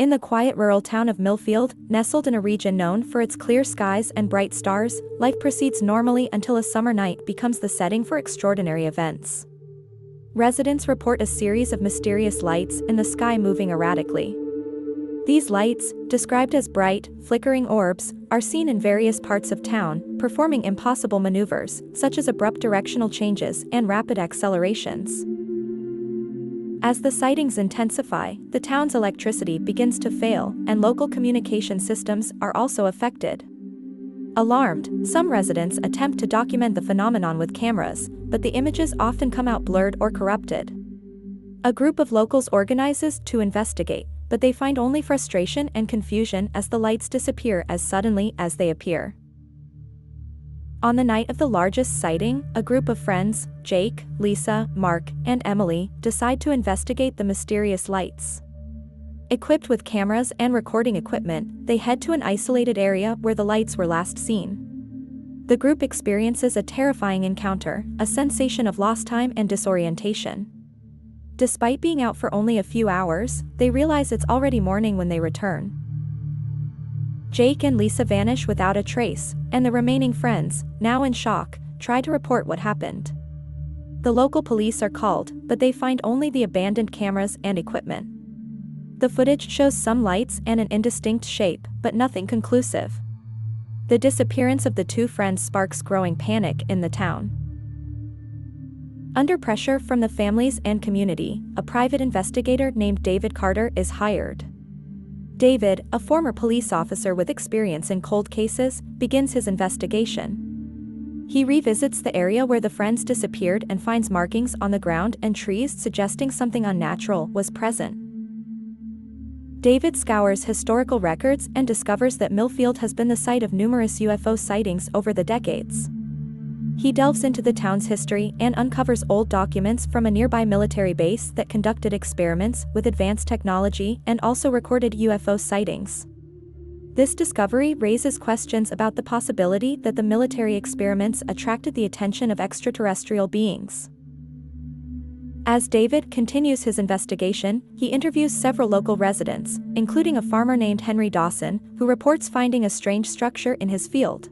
In the quiet rural town of Millfield, nestled in a region known for its clear skies and bright stars, life proceeds normally until a summer night becomes the setting for extraordinary events. Residents report a series of mysterious lights in the sky moving erratically. These lights, described as bright, flickering orbs, are seen in various parts of town, performing impossible maneuvers, such as abrupt directional changes and rapid accelerations. As the sightings intensify, the town's electricity begins to fail, and local communication systems are also affected. Alarmed, some residents attempt to document the phenomenon with cameras, but the images often come out blurred or corrupted. A group of locals organizes to investigate, but they find only frustration and confusion as the lights disappear as suddenly as they appear. On the night of the largest sighting, a group of friends, Jake, Lisa, Mark, and Emily, decide to investigate the mysterious lights. Equipped with cameras and recording equipment, they head to an isolated area where the lights were last seen. The group experiences a terrifying encounter, a sensation of lost time and disorientation. Despite being out for only a few hours, they realize it's already morning when they return. Jake and Lisa vanish without a trace, and the remaining friends, now in shock, try to report what happened. The local police are called, but they find only the abandoned cameras and equipment. The footage shows some lights and an indistinct shape, but nothing conclusive. The disappearance of the two friends sparks growing panic in the town. Under pressure from the families and community, a private investigator named David Carter is hired. David, a former police officer with experience in cold cases, begins his investigation. He revisits the area where the friends disappeared and finds markings on the ground and trees suggesting something unnatural was present. David scours historical records and discovers that Millfield has been the site of numerous UFO sightings over the decades. He delves into the town's history and uncovers old documents from a nearby military base that conducted experiments with advanced technology and also recorded UFO sightings. This discovery raises questions about the possibility that the military experiments attracted the attention of extraterrestrial beings. As David continues his investigation, he interviews several local residents, including a farmer named Henry Dawson, who reports finding a strange structure in his field.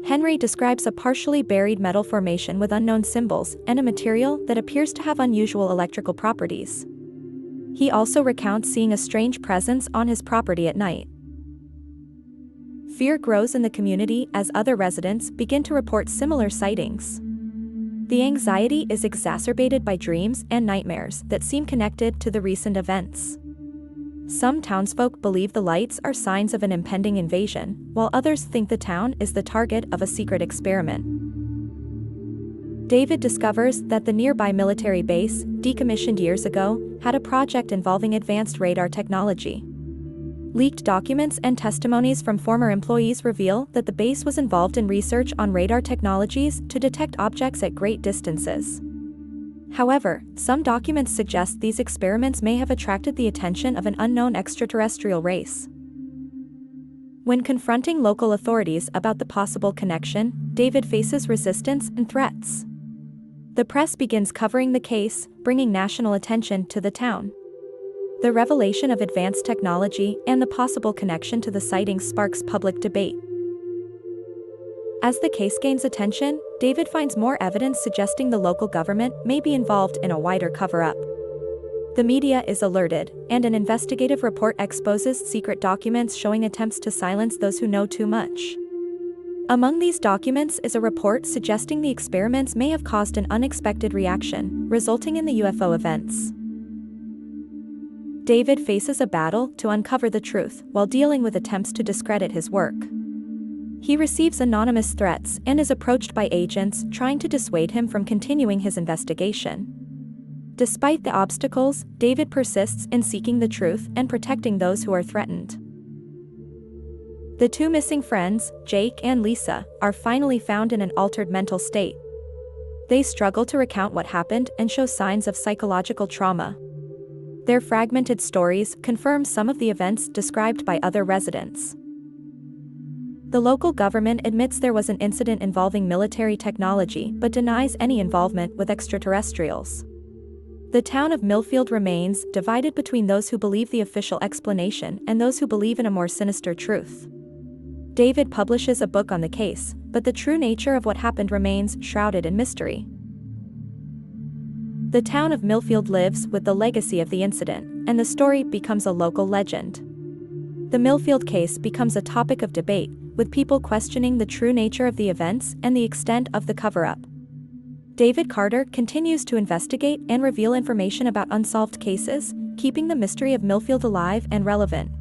Henry describes a partially buried metal formation with unknown symbols and a material that appears to have unusual electrical properties. He also recounts seeing a strange presence on his property at night. Fear grows in the community as other residents begin to report similar sightings. The anxiety is exacerbated by dreams and nightmares that seem connected to the recent events. Some townsfolk believe the lights are signs of an impending invasion, while others think the town is the target of a secret experiment. David discovers that the nearby military base, decommissioned years ago, had a project involving advanced radar technology. Leaked documents and testimonies from former employees reveal that the base was involved in research on radar technologies to detect objects at great distances. However, some documents suggest these experiments may have attracted the attention of an unknown extraterrestrial race. When confronting local authorities about the possible connection, David faces resistance and threats. The press begins covering the case, bringing national attention to the town. The revelation of advanced technology and the possible connection to the sightings sparks public debate. As the case gains attention, David finds more evidence suggesting the local government may be involved in a wider cover-up. The media is alerted, and an investigative report exposes secret documents showing attempts to silence those who know too much. Among these documents is a report suggesting the experiments may have caused an unexpected reaction, resulting in the UFO events. David faces a battle to uncover the truth while dealing with attempts to discredit his work. He receives anonymous threats and is approached by agents trying to dissuade him from continuing his investigation. Despite the obstacles, David persists in seeking the truth and protecting those who are threatened. The two missing friends, Jake and Lisa, are finally found in an altered mental state. They struggle to recount what happened and show signs of psychological trauma. Their fragmented stories confirm some of the events described by other residents. The local government admits there was an incident involving military technology but denies any involvement with extraterrestrials. The town of Millfield remains divided between those who believe the official explanation and those who believe in a more sinister truth. David publishes a book on the case, but the true nature of what happened remains shrouded in mystery. The town of Millfield lives with the legacy of the incident, and the story becomes a local legend. The Millfield case becomes a topic of debate, with people questioning the true nature of the events and the extent of the cover-up. David Carter continues to investigate and reveal information about unsolved cases, keeping the mystery of Millfield alive and relevant.